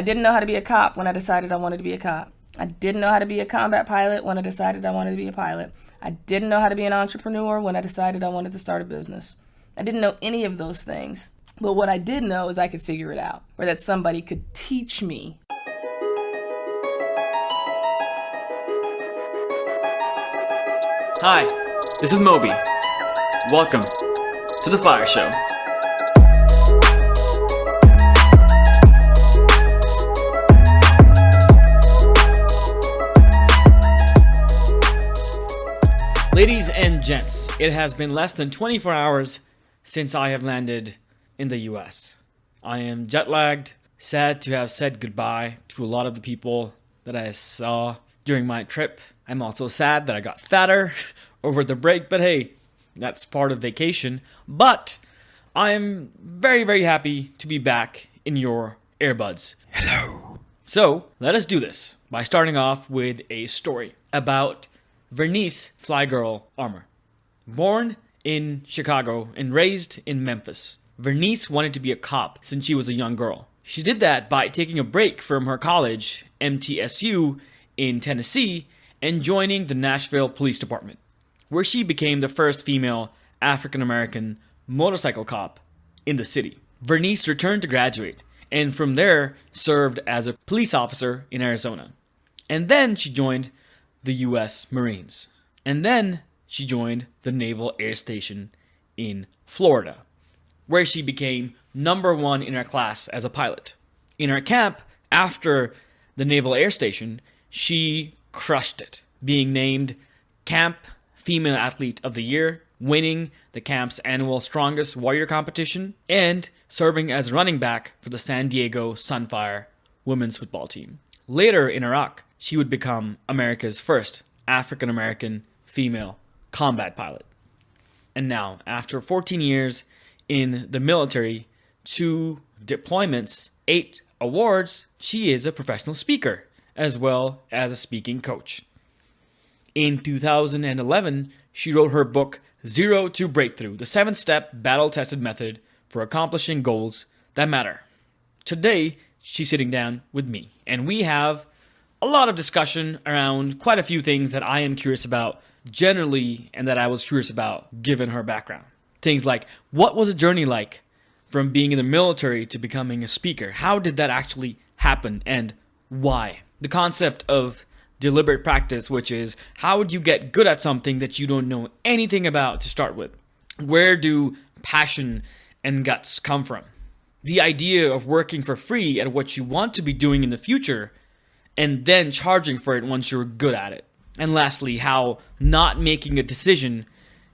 I didn't know how to be a cop when I decided I wanted to be a cop. I didn't know how to be a combat pilot when I decided I wanted to be a pilot. I didn't know how to be an entrepreneur when I decided I wanted to start a business. I didn't know any of those things. But what I did know is I could figure it out, or that somebody could teach me. Hi, this is Moby. Welcome to The Fire Show. Ladies and gents, it has been less than 24 hours since I have landed in the US. I am jet-lagged, sad to have said goodbye to a lot of the people that I saw during my trip. I'm also sad that I got fatter over the break, but hey, that's part of vacation. But I'm very, very happy to be back in your earbuds. Hello. So, let us do this by starting off with a story about Vernice Fly Girl Armour. Born in Chicago and raised in Memphis, Vernice wanted to be a cop since she was a young girl. She did that by taking a break from her college, MTSU, in Tennessee, and joining the Nashville Police Department, where she became the first female African-American motorcycle cop in the city. Vernice returned to graduate, and from there served as a police officer in Arizona. And then she joined the U.S. Marines. And then she joined the Naval Air Station in Florida, where she became number one in her class as a pilot. In her camp, after the Naval Air Station, she crushed it, being named Camp Female Athlete of the Year, winning the camp's annual Strongest Warrior competition, and serving as running back for the San Diego Sunfire women's football team. Later in Iraq, she would become America's first African-American female combat pilot. And now, after 14 years in the military, 2 deployments, 8 awards, she is a professional speaker, as well as a speaking coach. In 2011, she wrote her book, Zero to Breakthrough, the 7-step battle-tested method for accomplishing goals that matter. Today, she's sitting down with me, and we have a lot of discussion around quite a few things that I am curious about generally and that I was curious about given her background. Things like, what was a journey like from being in the military to becoming a speaker? How did that actually happen and why? The concept of deliberate practice, which is how would you get good at something that you don't know anything about to start with? Where do passion and guts come from? The idea of working for free at what you want to be doing in the future and then charging for it once you're good at it. And lastly, how not making a decision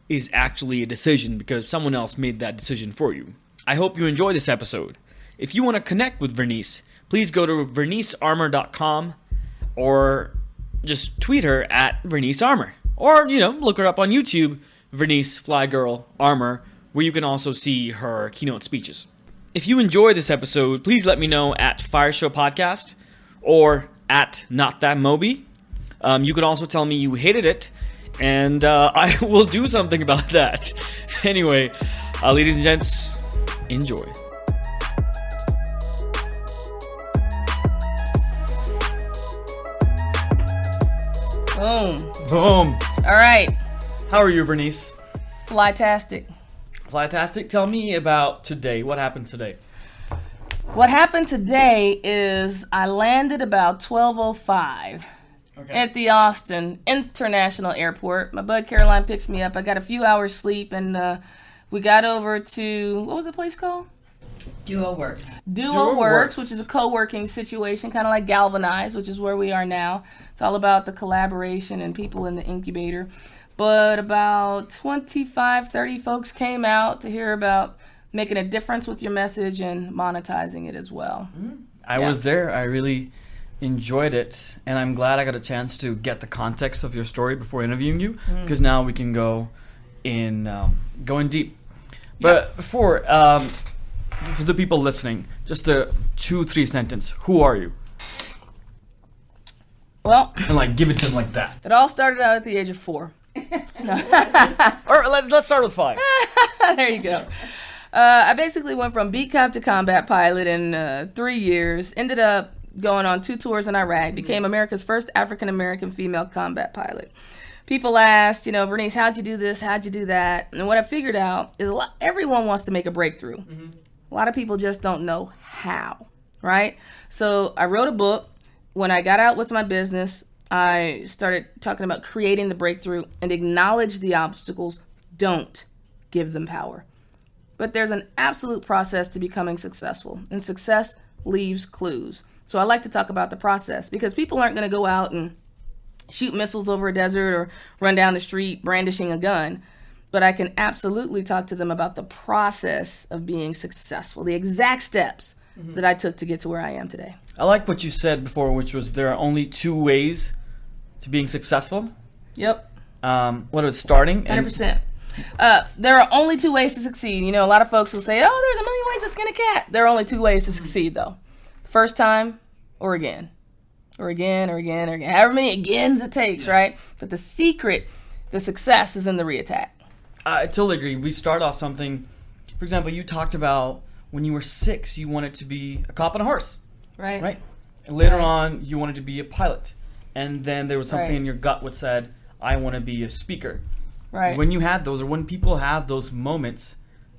is actually a decision because someone else made that decision for you. I hope you enjoy this episode. If you want to connect with Vernice, please go to vernicearmour.com or just tweet her at Vernice Armour. Or, look her up on YouTube, Vernice Fly Girl Armour, where you can also see her keynote speeches. If you enjoy this episode, please let me know at Fire Show Podcast or at Not That Moby. You can also tell me you hated it, and I will do something about that. Anyway, ladies and gents, enjoy. Boom. Boom. All right. How are you, Vernice? Flytastic. Flytastic. Tell me about today. What happened today? What happened today is I landed about 12:05 at the Austin International Airport. My bud Caroline picks me up. I got a few hours sleep, and we got over to, what was the place called? Duo Works, which is a co-working situation, kind of like Galvanize, which is where we are now. It's all about the collaboration and people in the incubator. But about 25, 30 folks came out to hear about making a difference with your message and monetizing it as well. I was there. I really enjoyed it, and I'm glad I got a chance to get the context of your story before interviewing you, because now we can go in deep. But before, for the people listening, just a 2-3 sentence. Who are you? Well, and give it to them like that. It all started out at the age of 4. Or let's start with 5. There you go. I basically went from beat cop to combat pilot in 3 years. Ended up going on 2 tours in Iraq. Became America's first African-American female combat pilot. People asked, Vernice, how'd you do this? How'd you do that? And what I figured out is everyone wants to make a breakthrough. A lot of people just don't know how, right? So I wrote a book. When I got out with my business, I started talking about creating the breakthrough and acknowledge the obstacles. Don't give them power. But there's an absolute process to becoming successful, and success leaves clues. So I like to talk about the process because people aren't going to go out and shoot missiles over a desert or run down the street brandishing a gun. But I can absolutely talk to them about the process of being successful, the exact steps that I took to get to where I am today. I like what you said before, which was there are only 2 ways to being successful. Yep. What is starting? 100%. There are only 2 ways to succeed. A lot of folks will say, oh, there's a million ways to skin a cat. There are only 2 ways to succeed, though. First time or again. Or again, or again, or again. However many agains it takes, right? But the secret, the success is in the reattack. I totally agree. We start off something, for example, you talked about when you were 6, you wanted to be a cop on a horse. Right. And later on, you wanted to be a pilot. And then there was something Right. in your gut which said, I want to be a speaker. Right. When you had those, or when people have those moments,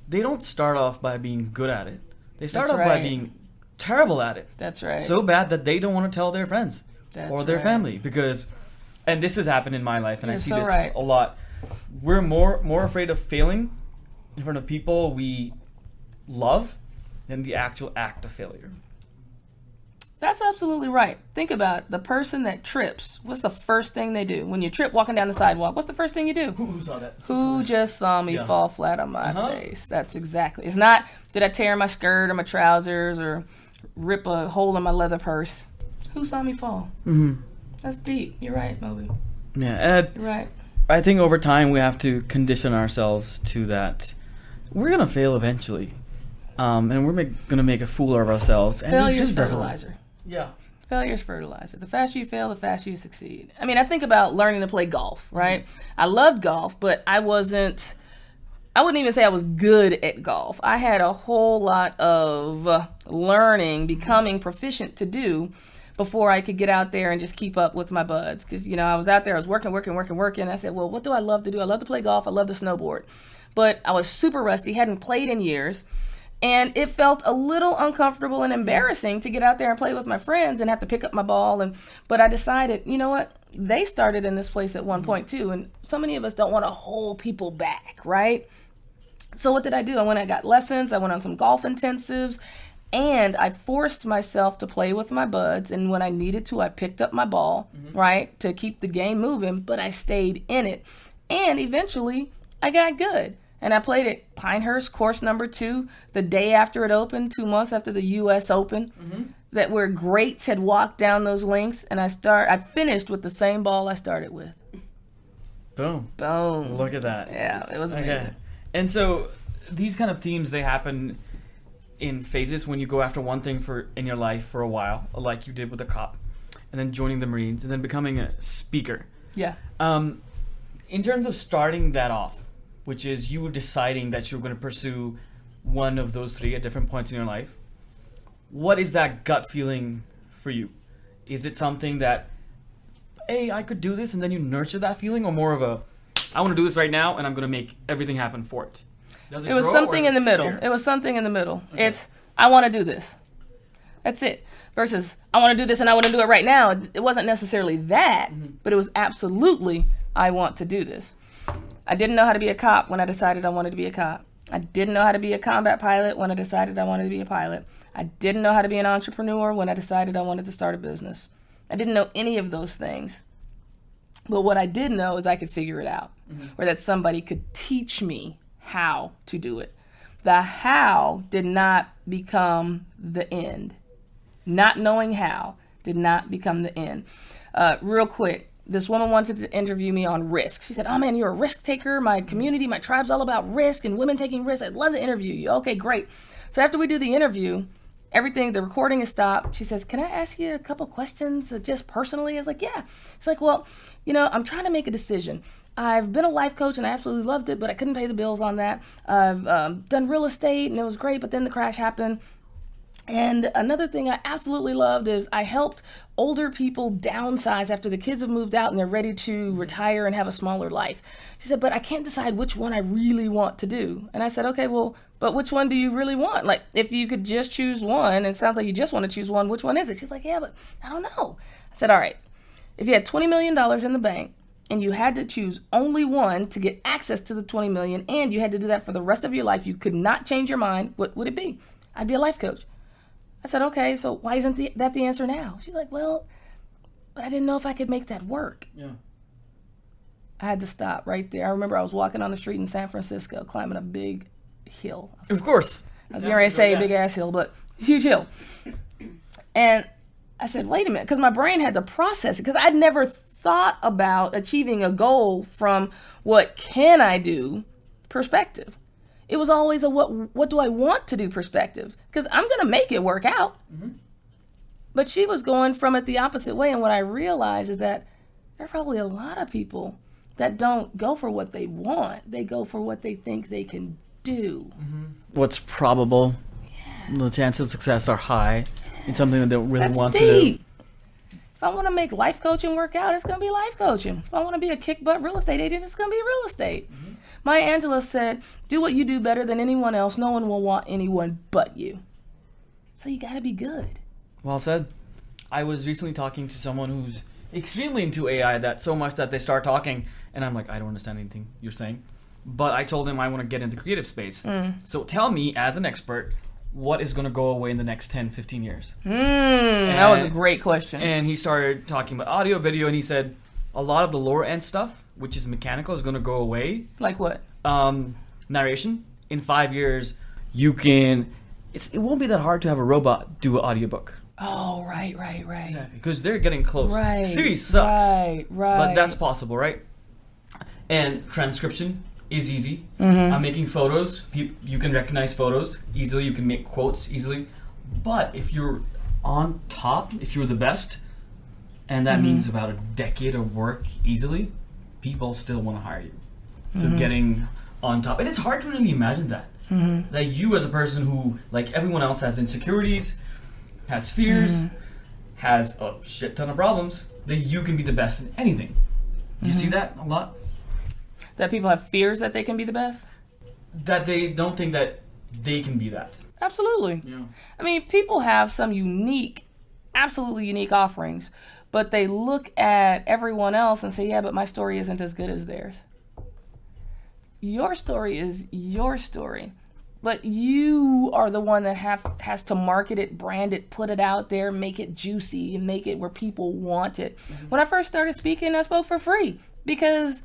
they don't start off by being good at it. They start That's off by right. being terrible at it. That's right. So bad that they don't want to tell their friends or their right. family. Because, and this has happened in my life, and You're I see so this right. a lot. We're more afraid of failing in front of people we love than the actual act of failure. That's absolutely right. Think about it. The person that trips. What's the first thing they do? When you trip walking down the sidewalk, what's the first thing you do? Who saw that? Who just saw me Yeah. fall flat on my face? That's exactly. It's not, did I tear my skirt or my trousers or rip a hole in my leather purse? Who saw me fall? Mm-hmm. That's deep. You're right, Moby. Yeah, You're right. I think over time we have to condition ourselves to that. We're gonna fail eventually, and we're gonna make a fool of ourselves. And it Failure's just doesn't- fertilizer. Yeah. Failure's fertilizer. The faster you fail, the faster you succeed. I mean, I think about learning to play golf, right? I loved golf, but I wouldn't even say I was good at golf. I had a whole lot of learning, becoming proficient to do before I could get out there and just keep up with my buds. Because, I was out there, I was working. I said, well, what do I love to do? I love to play golf. I love to snowboard. But I was super rusty, hadn't played in years. And it felt a little uncomfortable and embarrassing to get out there and play with my friends and have to pick up my ball. But I decided, you know what? They started in this place at one point too. And so many of us don't want to hold people back, right? So what did I do? I got lessons. I went on some golf intensives. And I forced myself to play with my buds. And when I needed to, I picked up my ball, right, to keep the game moving. But I stayed in it. And eventually, I got good. And I played at Pinehurst, course number 2, the day after it opened, 2 months after the U.S. Open, that where greats had walked down those links. And I finished with the same ball I started with. Boom. Boom. Look at that. Yeah, it was amazing. Okay. And so these kind of themes, they happen in phases when you go after one thing in your life for a while, like you did with the cop, and then joining the Marines, and then becoming a speaker. Yeah. In terms of starting that off, which is you deciding that you're going to pursue one of those 3 at different points in your life, what is that gut feeling for you? Is it something that, hey, I could do this, and then you nurture that feeling, or more of a, I want to do this right now, and I'm going to make everything happen for it? It was something in the middle. It was something in the middle. Okay. It's, I want to do this. That's it. Versus, I want to do this and I want to do it right now. It wasn't necessarily that, but it was absolutely, I want to do this. I didn't know how to be a cop when I decided I wanted to be a cop. I didn't know how to be a combat pilot when I decided I wanted to be a pilot. I didn't know how to be an entrepreneur when I decided I wanted to start a business. I didn't know any of those things. But what I did know is I could figure it out, or that somebody could teach me how to do it. The how did not become the end. Not knowing how did not become the end. Real quick, this woman wanted to interview me on risk. She said, oh man, you're a risk taker. My community, my tribe's all about risk and women taking risks. I'd love to interview you. Okay, great. So after we do the interview, the recording is stopped. She says, can I ask you a couple questions just personally? I was like, yeah. She's like, well, I'm trying to make a decision. I've been a life coach and I absolutely loved it, but I couldn't pay the bills on that. I've done real estate and it was great, but then the crash happened. And another thing I absolutely loved is I helped older people downsize after the kids have moved out and they're ready to retire and have a smaller life. She said, but I can't decide which one I really want to do. And I said, okay, well, but which one do you really want? Like, if you could just choose one, and it sounds like you just want to choose one, which one is it? She's like, yeah, but I don't know. I said, all right, if you had $20 million in the bank and you had to choose only one to get access to the 20 million and you had to do that for the rest of your life, you could not change your mind, what would it be? I'd be a life coach. I said, okay, so why isn't that the answer now? She's like, well, but I didn't know if I could make that work. Yeah. I had to stop right there. I remember I was walking on the street in San Francisco, climbing a big hill. Of course. I was going to say a big ass hill, but huge hill. And I said, wait a minute, because my brain had to process it, because I'd never thought about achieving a goal from what can I do perspective. It was always a what do I want to do perspective, because I'm going to make it work out. Mm-hmm. But she was going from it the opposite way, and what I realized is that there are probably a lot of people that don't go for what they want. They go for what they think they can do. Mm-hmm. What's probable. Yeah. The chances of success are high. It's something that they really want to do. If I want to make life coaching work out, it's going to be life coaching. If I want to be a kick butt real estate agent, it's going to be real estate. Mm-hmm. Maya Angelou said, do what you do better than anyone else. No one will want anyone but you. So you got to be good. Well said. I was recently talking to someone who's extremely into AI, that so much that they start talking, and I'm like, I don't understand anything you're saying. But I told him I want to get into the creative space. So tell me, as an expert, what is going to go away in the next 10, 15 years? That was a great question. And he started talking about audio, video, and he said a lot of the lower end stuff, which is mechanical, is going to go away. Like what? Narration. In 5 years, you can... It won't be that hard to have a robot do an audiobook. Oh, right. Exactly. Because they're getting close. Right. Siri sucks. Right. But that's possible, right? And transcription is easy. Mm-hmm. I'm making photos. You can recognize photos easily. You can make quotes easily. But if you're on top, if you're the best, and that means about a decade of work easily, people still want to hire you. So getting on top. And it's hard to really imagine that. That you as a person who, like everyone else, has insecurities, has fears, has a shit ton of problems, that you can be the best in anything. Do you see that a lot? That people have fears that they can be the best? That they don't think that they can be that. Absolutely. Yeah. I mean, people have some absolutely unique offerings, but they look at everyone else and say, yeah, but my story isn't as good as theirs. Your story is your story, but you are the one that has to market it, brand it, put it out there, make it juicy, and make it where people want it. When I first started speaking, I spoke for free because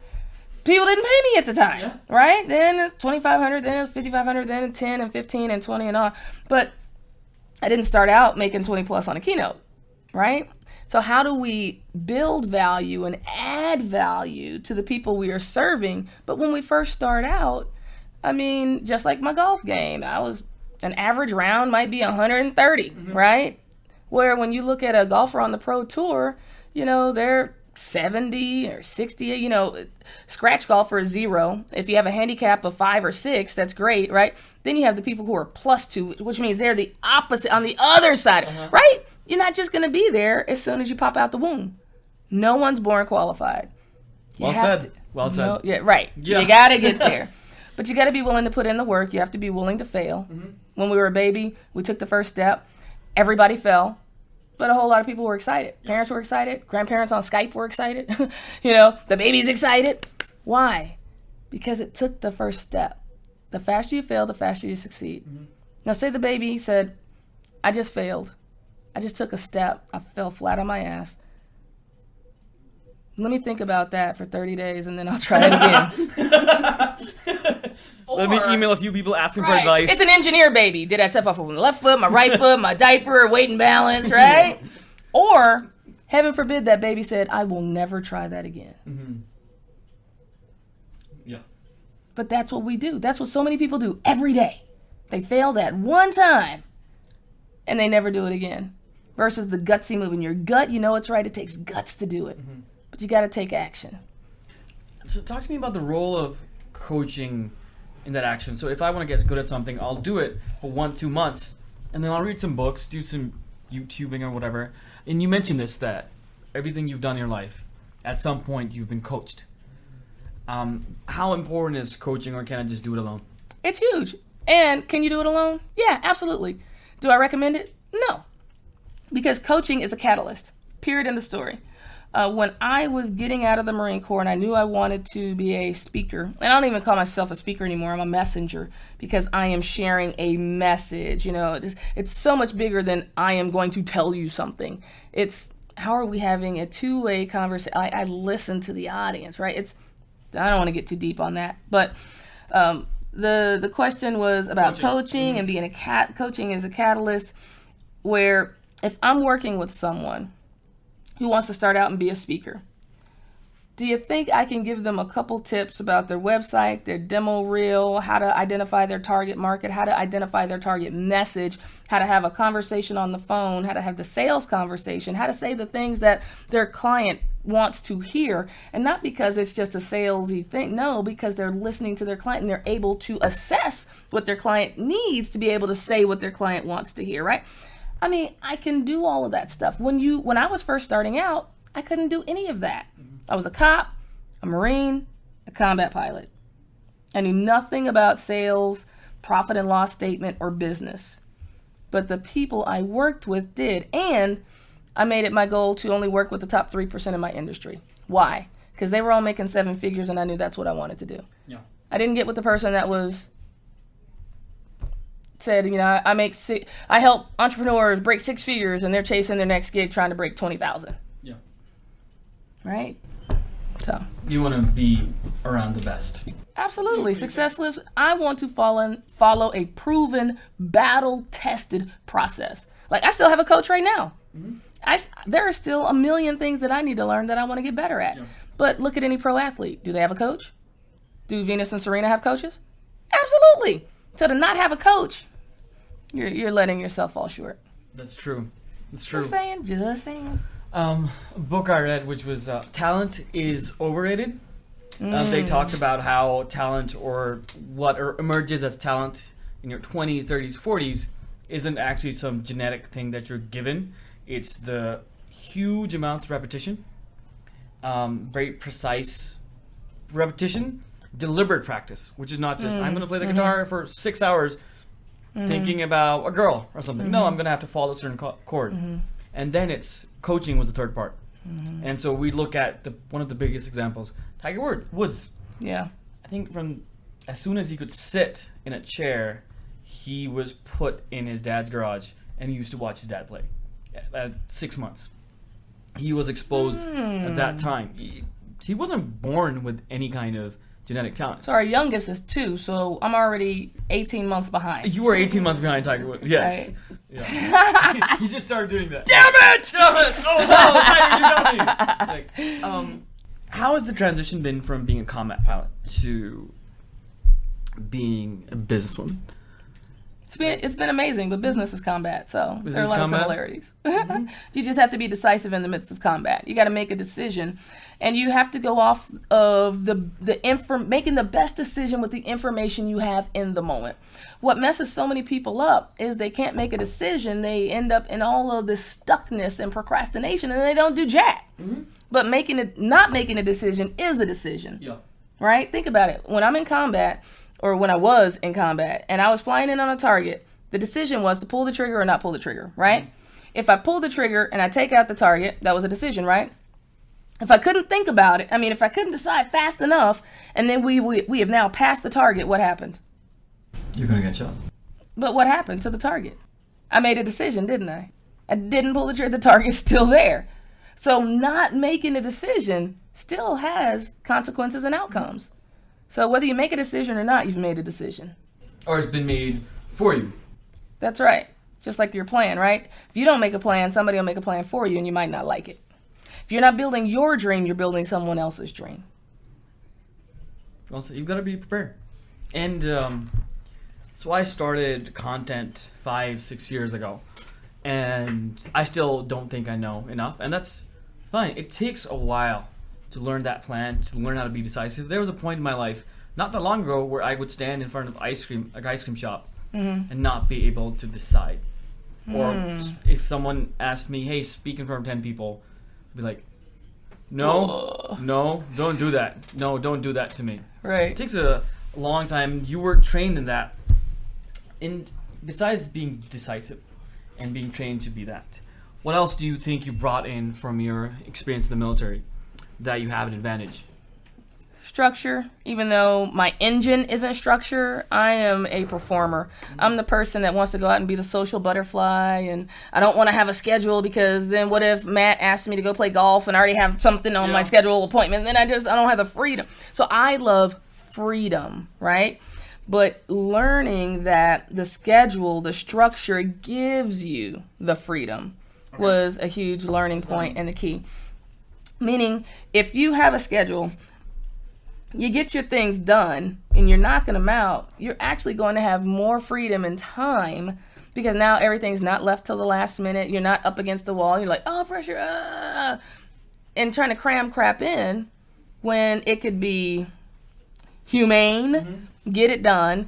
people didn't pay me at the time, right? Then it's $2,500, then it's $5,500, then it's 10 and 15 and 20 and on. But I didn't start out making 20 plus on a keynote, right? So how do we build value and add value to the people we are serving? But when we first start out, I mean, just like my golf game, an average round might be 130, right? Where when you look at a golfer on the pro tour, they're 70 or 60, scratch golfer is 0. If you have a handicap of 5 or 6, that's great, right? Then you have the people who are +2, which means they're the opposite on the other side, right? You're not just going to be there as soon as you pop out the womb. No one's born qualified. Well said. Yeah, right. Yeah. You got to get there. But you got to be willing to put in the work. You have to be willing to fail. When we were a baby, we took the first step. Everybody fell. But a whole lot of people were excited. Parents were excited. Grandparents on Skype were excited. The baby's excited. Why? Because it took the first step. The faster you fail, the faster you succeed. Now, say the baby said, I just failed. I just took a step. I fell flat on my ass. Let me think about that for 30 days, and then I'll try it again. Let me email a few people asking for advice. It's an engineer baby. Did I step off with my left foot, my right foot, my diaper, weight and balance, right? Or, heaven forbid, that baby said, I will never try that again. Yeah. But that's what we do. That's what so many people do every day. They fail that one time, and they never do it again. Versus the gutsy move. In your gut, you know it's right. It takes guts to do it. But you got to take action. So talk to me about the role of coaching in that action. So if I want to get good at something, I'll do it for 1-2 months, and then I'll read some books, do some YouTubing or whatever. And you mentioned this, that everything you've done in your life, at some point you've been coached. How important is coaching, or can I just do it alone? It's huge. And can you do it alone? Yeah, absolutely. Do I recommend it? No. Because coaching is a catalyst. Period, end of story. When I was getting out of the Marine Corps and I knew I wanted to be a speaker, and I don't even call myself a speaker anymore, I'm a messenger, because I am sharing a message. You know, it's so much bigger than I am going to tell you something. It's how are we having a two-way conversation? I listen to the audience, right? I don't want to get too deep on that, but the question was about coaching and being coaching as a catalyst, where if I'm working with someone who wants to start out and be a speaker, do you think I can give them a couple tips about their website, their demo reel, how to identify their target market, how to identify their target message, how to have a conversation on the phone, how to have the sales conversation, how to say the things that their client wants to hear? And not because it's just a salesy thing, no, because they're listening to their client and they're able to assess what their client needs to be able to say what their client wants to hear, right? I mean, I can do all of that stuff. When I was first starting out, I couldn't do any of that. I was a cop, a Marine, a combat pilot. I knew nothing about sales, profit and loss statement, or business. But the people I worked with did, and I made it my goal to only work with the top 3% in my industry. Why? Because they were all making 7 figures, and I knew that's what I wanted to do. Yeah. I didn't get with the person that said, you know, I help entrepreneurs break 6 figures, and they're chasing their next gig trying to break 20,000. Yeah. Right? So You want to be around the best. absolutely. Success lives. I want to follow a proven, battle-tested process. Like, I still have a coach right now. There are still a million things that I need to learn that I want to get better at. Yeah. But look at any pro athlete. Do they have a coach? Do Venus and Serena have coaches? Absolutely. So to not have a coach, you're letting yourself fall short. That's true. That's true. Just saying. A book I read, which was Talent is Overrated. They talked about how talent, or what emerges as talent in your 20s, 30s, 40s, isn't actually some genetic thing that you're given. It's the huge amounts of repetition, very precise repetition, deliberate practice, which is not just, I'm going to play the guitar for 6 hours thinking about a girl or something. No, I'm going to have to follow a certain chord. And then it's coaching was the third part. And so we look at one of the biggest examples, Tiger Woods. Yeah. I think from as soon as he could sit in a chair, he was put in his dad's garage, and he used to watch his dad play. At 6 months, he was exposed at that time. He wasn't born with any kind of genetic talent. So our youngest is 2, so I'm already 18 months behind. You were 18 months behind Tiger Woods. Yes. Right. Yeah. He just started doing that. Damn it! Oh no, Tiger, you got me. How has the transition been from being a combat pilot to being a businesswoman? It's been amazing, but business is combat, so there are a lot of similarities. Mm-hmm. You just have to be decisive in the midst of combat. You got to make a decision, and you have to go off of making the best decision with the information you have in the moment. What messes so many people up is they can't make a decision. They end up in all of this stuckness and procrastination, and they don't do jack. But not making a decision is a decision. Yeah. Right? Think about it. When I'm in combat, or when I was in combat, and I was flying in on a target, the decision was to pull the trigger or not pull the trigger, right? If I pull the trigger and I take out the target, that was a decision, right? If I couldn't think about it, if I couldn't decide fast enough, and then we have now passed the target, what happened? You're going to get shot. But what happened to the target? I made a decision, didn't I? I didn't pull the trigger, the target's still there. So not making a decision still has consequences and outcomes. So whether you make a decision or not, you've made a decision. Or it's been made for you. That's right. Just like your plan, right? If you don't make a plan, somebody will make a plan for you, and you might not like it. If you're not building your dream, you're building someone else's dream. Well, so you've got to be prepared. And so I started content 5-6 years ago, and I still don't think I know enough, and that's fine. It takes a while to learn that plan, to learn how to be decisive. There was a point in my life, not that long ago, where I would stand in front of ice cream shop, and not be able to decide. Or if someone asked me, hey, speak in front of 10 people, I'd be like, no, don't do that. No, don't do that to me. Right. It takes a long time. You were trained in that. And besides being decisive and being trained to be that, what else do you think you brought in from your experience in the military that you have an advantage? Structure. Even though my engine isn't structure, I am a performer. I'm the person that wants to go out and be the social butterfly, and I don't want to have a schedule, because then what if Matt asks me to go play golf and I already have something on my schedule appointment, and then I don't have the freedom. So I love freedom, right? But learning that the schedule, the structure gives you the freedom was a huge learning point and the key. Meaning, if you have a schedule, you get your things done and you're knocking them out, you're actually going to have more freedom and time, because now everything's not left till the last minute. You're not up against the wall. You're like, oh, pressure, and trying to cram crap in when it could be humane, get it done,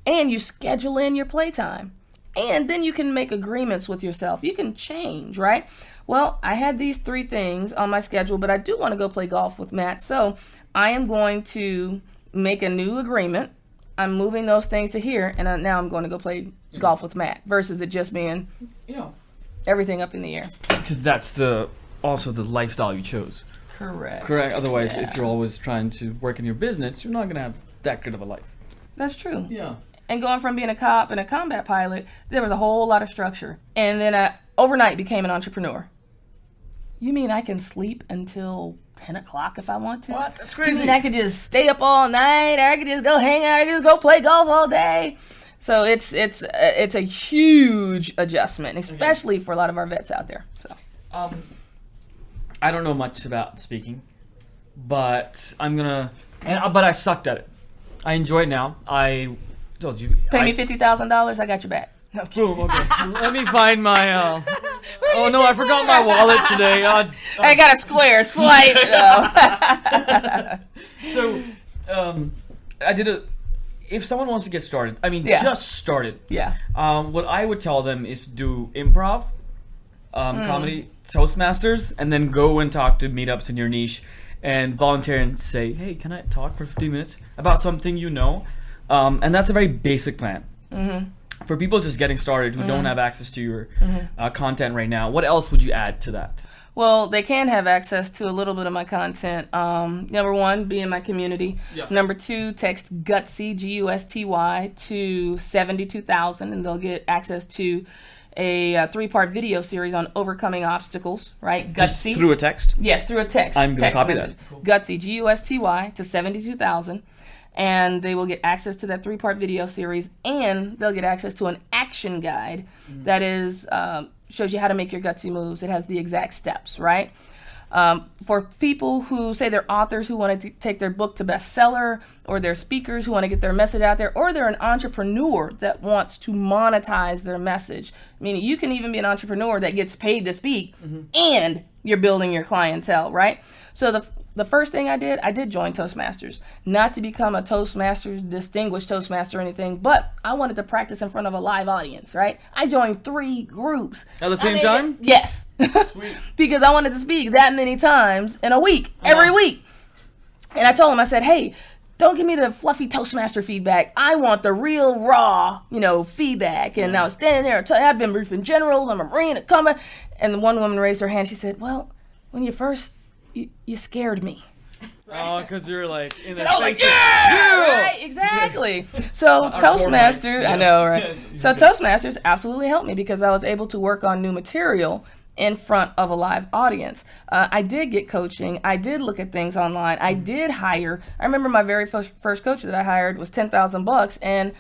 and you schedule in your playtime. And then you can make agreements with yourself. You can change, right? Well, I had these 3 things on my schedule, but I do want to go play golf with Matt. So I am going to make a new agreement. I'm moving those things to here, and now I'm going to go play golf with Matt, versus it just being everything up in the air. Because that's also the lifestyle you chose. Correct. Otherwise, if you're always trying to work in your business, you're not going to have that good of a life. That's true. Yeah. And going from being a cop and a combat pilot, there was a whole lot of structure. And then I overnight became an entrepreneur. You mean I can sleep until 10 o'clock if I want to? What? That's crazy. You mean I could just stay up all night, or I could just go hang out, I could just go play golf all day? So it's a huge adjustment, especially for a lot of our vets out there. So I don't know much about speaking, but but I sucked at it. I enjoy it now. I told you. Pay me $50,000, I got your back. No, I'm kidding. Boom, okay. Let me find my. Oh no, I forgot my wallet today. I got a square swipe. So, I did if someone wants to get started, just started. Yeah. What I would tell them is to do improv, comedy, Toastmasters, and then go and talk to meetups in your niche, and volunteer and say, hey, can I talk for 15 minutes about something you know? And that's a very basic plan. Mm-hmm. For people just getting started who don't have access to your content right now, what else would you add to that? Well, they can have access to a little bit of my content. Number 1, be in my community. Yep. Number 2, text GUTSY, G-U-S-T-Y, to 72,000, and they'll get access to a 3-part video series on overcoming obstacles, right? GUTSY. Just through a text? Yes, through a text. I'm going to copy message. that. Cool. GUTSY, G-U-S-T-Y, to 72,000. And they will get access to that 3-part video series, and they'll get access to an action guide that is shows you how to make your gutsy moves. It has the exact steps, right? For people who say they're authors who want to take their book to bestseller, or they're speakers who want to get their message out there, or they're an entrepreneur that wants to monetize their message. I mean, you can even be an entrepreneur that gets paid to speak, and you're building your clientele, right? So the first thing I did join Toastmasters. Not to become a Toastmasters, distinguished Toastmaster or anything, but I wanted to practice in front of a live audience, right? I joined 3 groups. At the same time? Yes. Sweet. Because I wanted to speak that many times in a week, every week. And I told him, I said, hey, don't give me the fluffy Toastmaster feedback. I want the real, raw, feedback. And I was standing there, I've been briefing generals, I'm a Marine, a combat. And one woman raised her hand. She said, well, when you first... You scared me. Oh, because you're like in their face. Right, exactly. So Toastmasters, I know, right? So Toastmasters absolutely helped me, because I was able to work on new material in front of a live audience. I did get coaching. I did look at things online. I did hire. I remember my very first coach that I hired was $10,000, and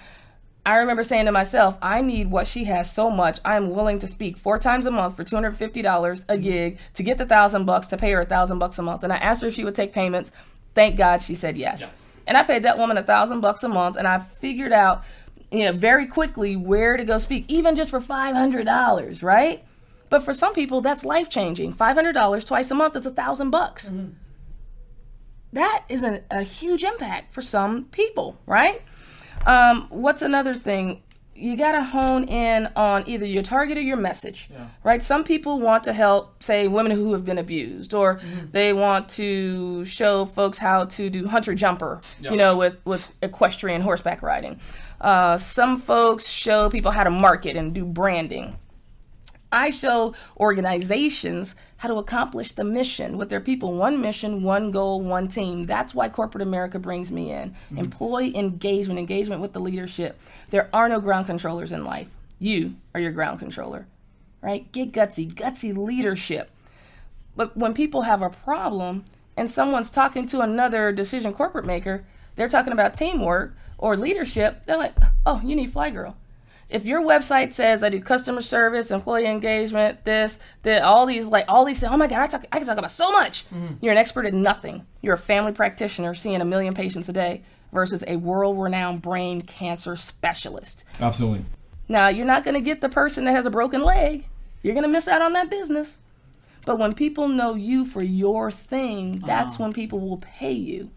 I remember saying to myself, I need what she has so much. I am willing to speak 4 times a month for $250 a gig to get the $1,000 to pay her $1,000 a month. And I asked her if she would take payments. Thank God she said yes. And I paid that woman $1,000 a month, and I figured out, very quickly where to go speak, even just for $500, right? But for some people, that's life changing. $500 twice a month is $1,000. that is a huge impact for some people, right? What's another thing? You got to hone in on either your target or your message, right? Some people want to help, say, women who have been abused, or they want to show folks how to do hunter-jumper, with equestrian horseback riding. Some folks show people how to market and do branding. I show organizations how to accomplish the mission with their people. One mission, one goal, one team. That's why corporate America brings me in. Employee engagement with the leadership. There are no ground controllers in life. You are your ground controller, right? Get gutsy leadership. But when people have a problem and someone's talking to another decision corporate maker, they're talking about teamwork or leadership, they're like, oh, you need Fly Girl. If your website says I do customer service, employee engagement, all these things, oh my God, I can talk about so much. You're an expert at nothing. You're a family practitioner seeing 1 million patients a day versus a world-renowned brain cancer specialist. Absolutely. Now, you're not going to get the person that has a broken leg. You're going to miss out on that business. But when people know you for your thing, that's when people will pay you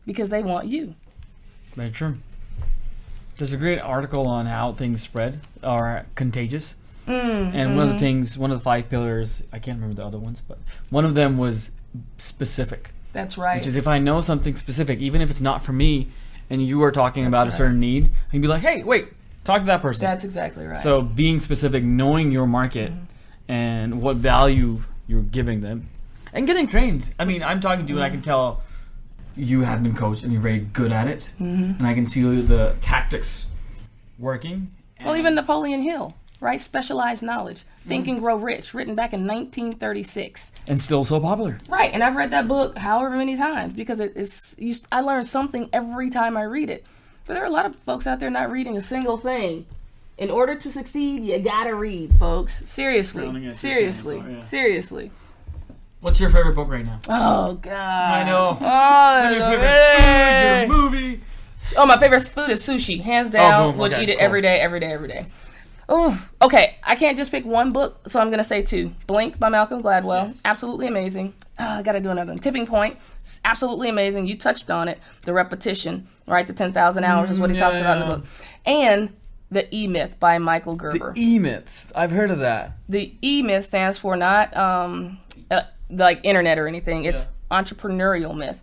because they want you. Very true. There's a great article on how things spread are contagious. And one of the 5 pillars, I can't remember the other ones, but one of them was specific. That's right. Which is if I know something specific, even if it's not for me, and you are talking about a certain need, I can be like, hey, wait, talk to that person. That's exactly right. So being specific, knowing your market and what value you're giving them, and getting trained. I mean, I'm talking to you and I can tell you have been coached and you're very good at it, and I can see the tactics working. Well, even Napoleon Hill, right? Specialized knowledge. Think and Grow Rich, written back in 1936. And still so popular. Right, and I've read that book however many times because I learn something every time I read it. But there are a lot of folks out there not reading a single thing. In order to succeed, you gotta read, folks. Seriously. Seriously. What's your favorite book right now? Oh, God. I know. Oh, your favorite food, your movie. Oh, my favorite food is sushi. Hands down. Would eat it every day. Oof. Okay, I can't just pick one book, so I'm going to say 2. Blink by Malcolm Gladwell. Yes. Absolutely amazing. I got to do another one. Tipping Point. Absolutely amazing. You touched on it. The repetition, right? The 10,000 hours is what he talks about in the book. And The E-Myth by Michael Gerber. The E-Myth. I've heard of that. The E-Myth stands for not like internet or anything. It's entrepreneurial myth.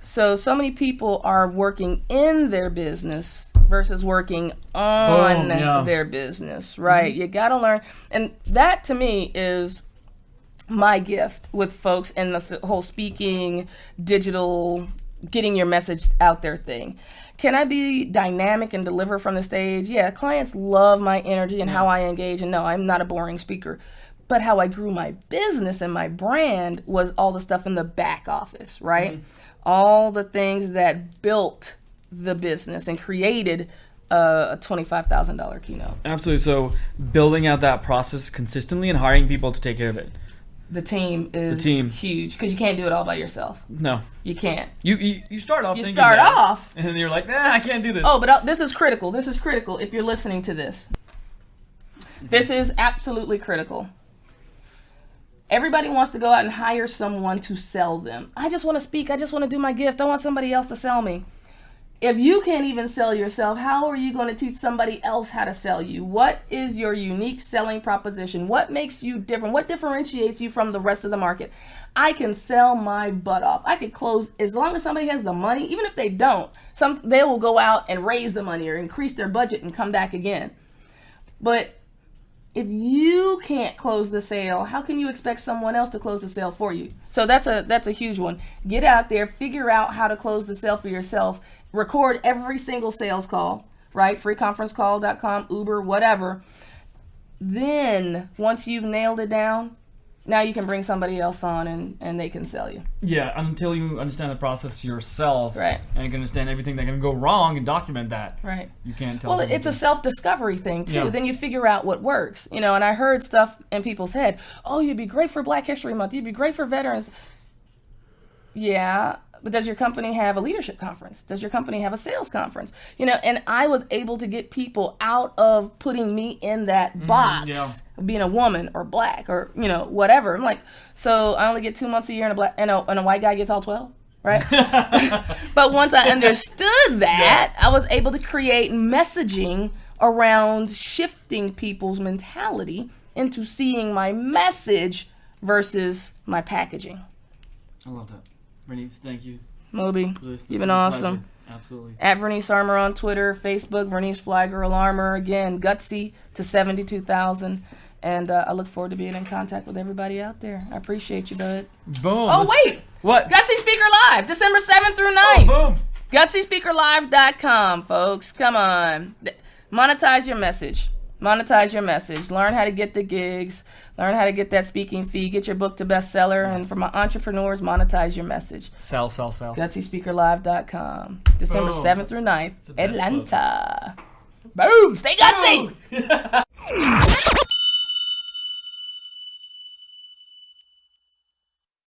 So many people are working in their business versus working on their business, right? You got to learn. And that, to me, is my gift with folks in the whole speaking, digital, getting your message out there thing. Can I be dynamic and deliver from the stage? Yeah, clients love my energy and how I engage. And no, I'm not a boring speaker. But how I grew my business and my brand was all the stuff in the back office, right? All the things that built the business and created a $25,000 keynote. Absolutely. So building out that process consistently and hiring people to take care of it. The team is huge because you can't do it all by yourself. No. You can't. You start off thinking that, and then you're like, nah, I can't do this. Oh, but this is critical. This is critical if you're listening to this. This is absolutely critical. Everybody wants to go out and hire someone to sell them. I just want to speak. I just want to do my gift. I want somebody else to sell me. If you can't even sell yourself, how are you going to teach somebody else how to sell you? What is your unique selling proposition? What makes you different? What differentiates you from the rest of the market? I can sell my butt off. I could close as long as somebody has the money. Even if they don't, they will go out and raise the money or increase their budget and come back again. But if you can't close the sale, how can you expect someone else to close the sale for you? So that's a huge one. Get out there, figure out how to close the sale for yourself. Record every single sales call, right? Freeconferencecall.com, Uber, whatever. Then once you've nailed it down, now you can bring somebody else on and they can sell you. Yeah, until you understand the process yourself. Right. And you can understand everything that can go wrong and document that. Right. You can't tell. Well, it's a self-discovery thing, too. Yeah. Then you figure out what works. And I heard stuff in people's head. Oh, you'd be great for Black History Month. You'd be great for veterans. Yeah. But does your company have a leadership conference? Does your company have a sales conference? And I was able to get people out of putting me in that box of being a woman or Black or, whatever. I'm like, so I only get 2 months a year and a white guy gets all 12? right? But once I understood that, I was able to create messaging around shifting people's mentality into seeing my message versus my packaging. I love that. Vernice, thank you. Moby, This you've been awesome. Absolutely. At Vernice Armour on Twitter, Facebook, Vernice Fly Girl Armour. Again, gutsy to 72,000. And I look forward to being in contact with everybody out there. I appreciate you, bud. Boom. Oh, wait. What? Gutsy Speaker Live, December 7th through 9th. Oh, boom. GutsySpeakerLive.com, folks. Come on. Monetize your message. Monetize your message. Learn how to get the gigs. Learn how to get that speaking fee. Get your book to bestseller. Yes. And for my entrepreneurs, monetize your message. Sell. GutsySpeakerLive.com. December 7th through 9th. Atlanta. Boom. Stay gutsy.